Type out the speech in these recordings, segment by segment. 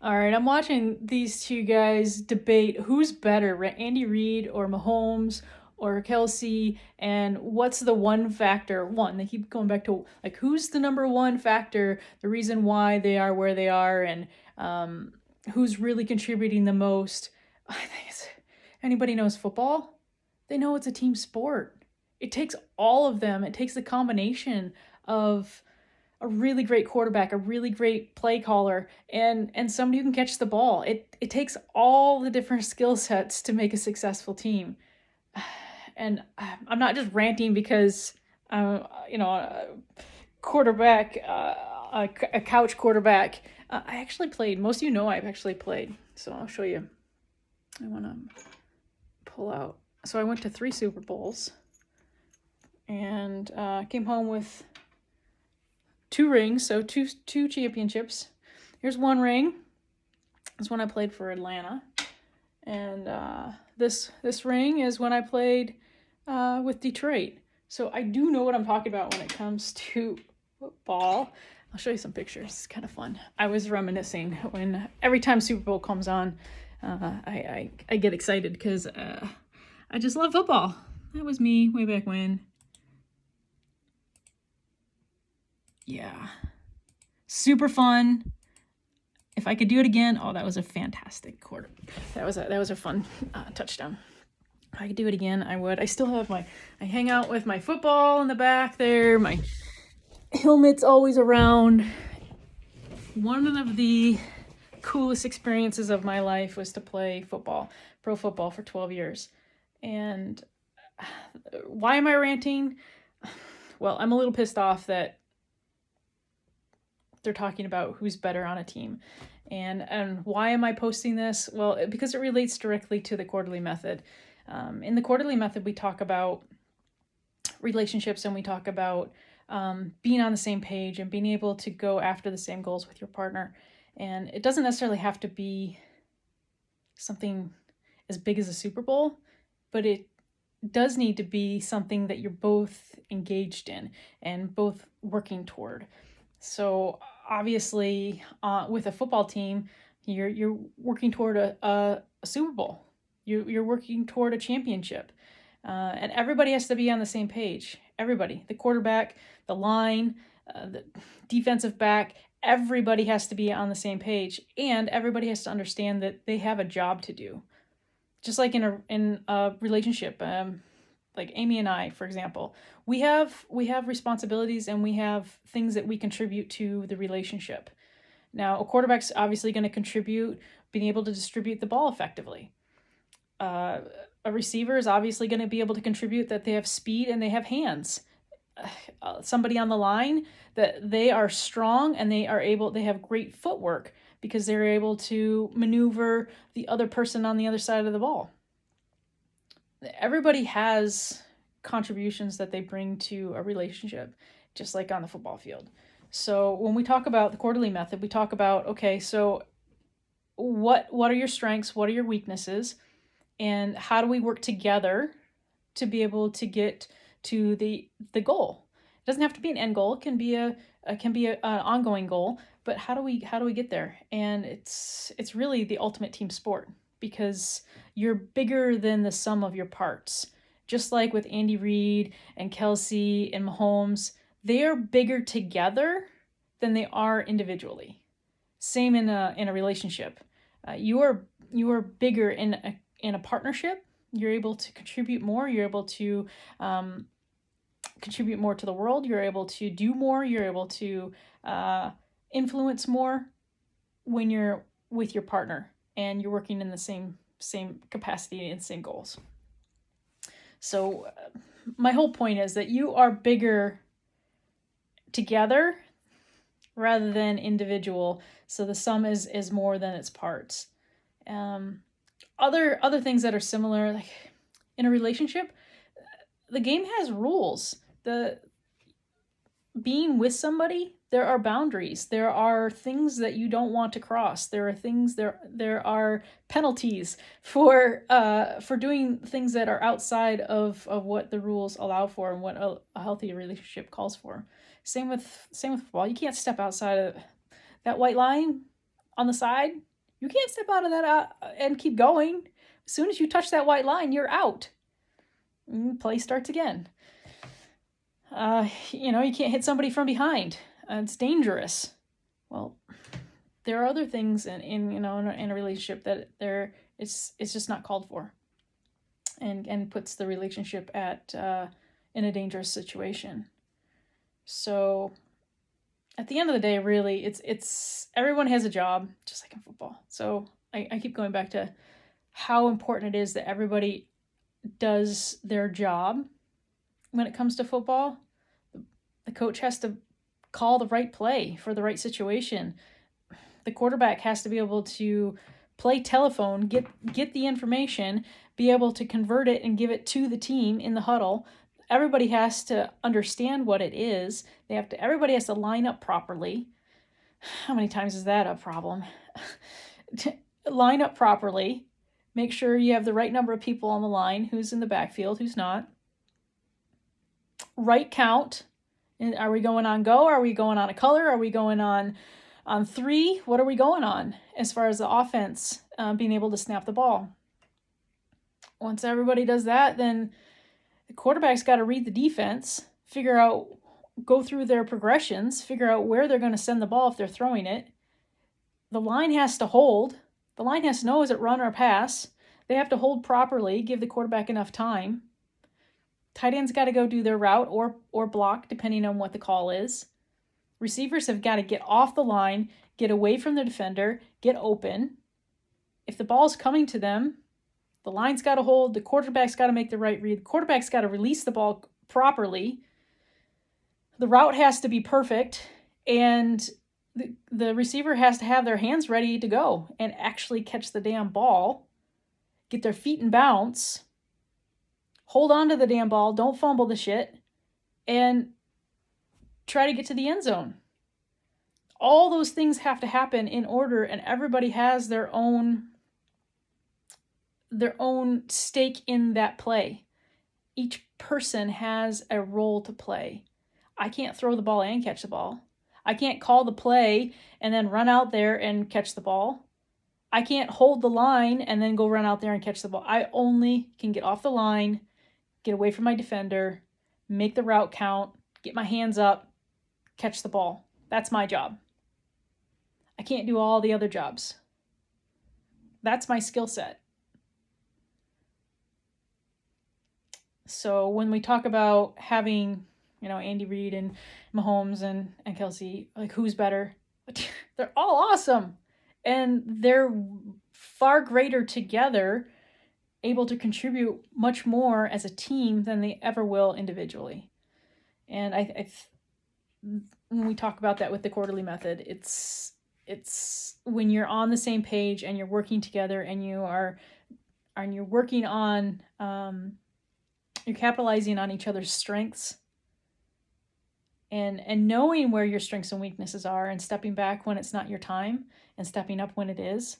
All right, I'm watching these two guys debate who's better, Andy Reid or Mahomes or Kelsey, and what's the one factor? One, they keep going back to like who's the number one factor, the reason why they are where they are, and um, who's really contributing the most. I think it's anybody knows football, they know it's a team sport. It takes all of them. It takes the combination of a really great quarterback, a really great play caller, and somebody who can catch the ball. It takes all the different skill sets to make a successful team. And I'm not just ranting because a quarterback, a couch quarterback. I actually played. Most of you know I've actually played. So I'll show you. I want to pull out. So I went to 3 Super Bowls and came home with 2 rings, so two championships. Here's 1 ring. This one I played for Atlanta, and this ring is when I played with Detroit. So I do know what I'm talking about when it comes to football. I'll show you some pictures. It's kind of fun. I was reminiscing when every time Super Bowl comes on, I get excited because I just love football. That was me way back when. Yeah, super fun. If I could do it again, oh, that was a fantastic quarter. That was a fun touchdown. If I could do it again, I would. I still have I hang out with my football in the back there. My helmet's always around. One of the coolest experiences of my life was to play football, pro football for 12 years. And why am I ranting? Well, I'm a little pissed off that they're talking about who's better on a team. And why am I posting this? Well, because it relates directly to the quarterly method. In the quarterly method, we talk about relationships and we talk about being on the same page and being able to go after the same goals with your partner. And it doesn't necessarily have to be something as big as a Super Bowl, but it does need to be something that you're both engaged in and both working toward. So obviously, with a football team, you're working toward a Super Bowl. You're working toward a championship, and everybody has to be on the same page. Everybody, the quarterback, the line, the defensive back, everybody has to be on the same page, and everybody has to understand that they have a job to do. Just like in a relationship, like Amy and I, for example, we have responsibilities and we have things that we contribute to the relationship. Now, a quarterback's obviously going to contribute being able to distribute the ball effectively. A receiver is obviously going to be able to contribute that they have speed and they have hands. Somebody on the line, that they are strong and they have great footwork because they're able to maneuver the other person on the other side of the ball. Everybody has contributions that they bring to a relationship, just like on the football field. So when we talk about the quarterly method, we talk about, okay, so what are your strengths, what are your weaknesses, and how do we work together to be able to get to the goal? It doesn't have to be an end goal. It can be an ongoing goal, but how do we get there? And it's really the ultimate team sport because you're bigger than the sum of your parts. Just like with Andy Reid and Kelsey and Mahomes, they are bigger together than they are individually. Same in a relationship. You are bigger in a partnership. You're able to contribute more. You're able to contribute more to the world. You're able to do more. You're able to influence more when you're with your partner and you're working in the same capacity and same goals. So my whole point is that you are bigger together rather than individual. So the sum is more than its parts. Other things that are similar, like in a relationship, the game has rules. The being with somebody, there are boundaries. There are things that you don't want to cross. There are penalties for doing things that are outside of what the rules allow for and what a healthy relationship calls for. Same with football. You can't step outside of that white line. on the side, you can't step out of that and keep going. As soon as you touch that white line, you're out. And play starts again. You can't hit somebody from behind. It's dangerous. Well, there are other things in a relationship that it's just not called for, and puts the relationship in a dangerous situation. So at the end of the day, really, it's everyone has a job, just like in football. So I keep going back to how important it is that everybody does their job when it comes to football. The coach has to call the right play for the right situation. The quarterback has to be able to play telephone, get the information, be able to convert it and give it to the team in the huddle. Everybody has to understand what it is. Everybody has to line up properly. How many times is that a problem? Line up properly. Make sure you have the right number of people on the line, who's in the backfield, who's not. Right count. And are we going on go? Are we going on a color? Are we going on 3? What are we going on as far as the offense being able to snap the ball? Once everybody does that, then the quarterback's got to read the defense, go through their progressions, figure out where they're going to send the ball if they're throwing it. The line has to hold. The line has to know, is it run or pass? They have to hold properly, give the quarterback enough time. Tight ends got to go do their route or block, depending on what the call is. Receivers have got to get off the line, get away from the defender, get open. If the ball's coming to them, the line's got to hold, the quarterback's got to make the right read, the quarterback's got to release the ball properly. The route has to be perfect, and the receiver has to have their hands ready to go and actually catch the damn ball, get their feet in bounce, hold on to the damn ball, don't fumble the shit, and try to get to the end zone. All those things have to happen in order, and everybody has their own stake in that play. Each person has a role to play. I can't throw the ball and catch the ball. I can't call the play and then run out there and catch the ball. I can't hold the line and then go run out there and catch the ball. I only can get off the line, get away from my defender, make the route count, get my hands up, catch the ball. That's my job. I can't do all the other jobs. That's my skill set. So when we talk about having, Andy Reid and Mahomes and Kelce, like, who's better? They're all awesome. And they're far greater together, able to contribute much more as a team than they ever will individually. And when we talk about that with the quarterly method, it's when you're on the same page and you're working together and you're working on, you're capitalizing on each other's strengths and knowing where your strengths and weaknesses are and stepping back when it's not your time and stepping up when it is.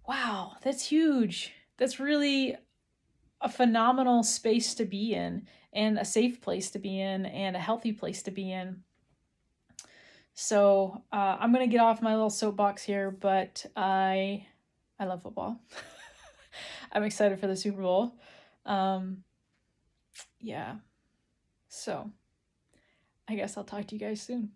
Wow, that's huge. That's really a phenomenal space to be in, and a safe place to be in, and a healthy place to be in. So I'm going to get off my little soapbox here, but I love football. I'm excited for the Super Bowl. Yeah. So I guess I'll talk to you guys soon.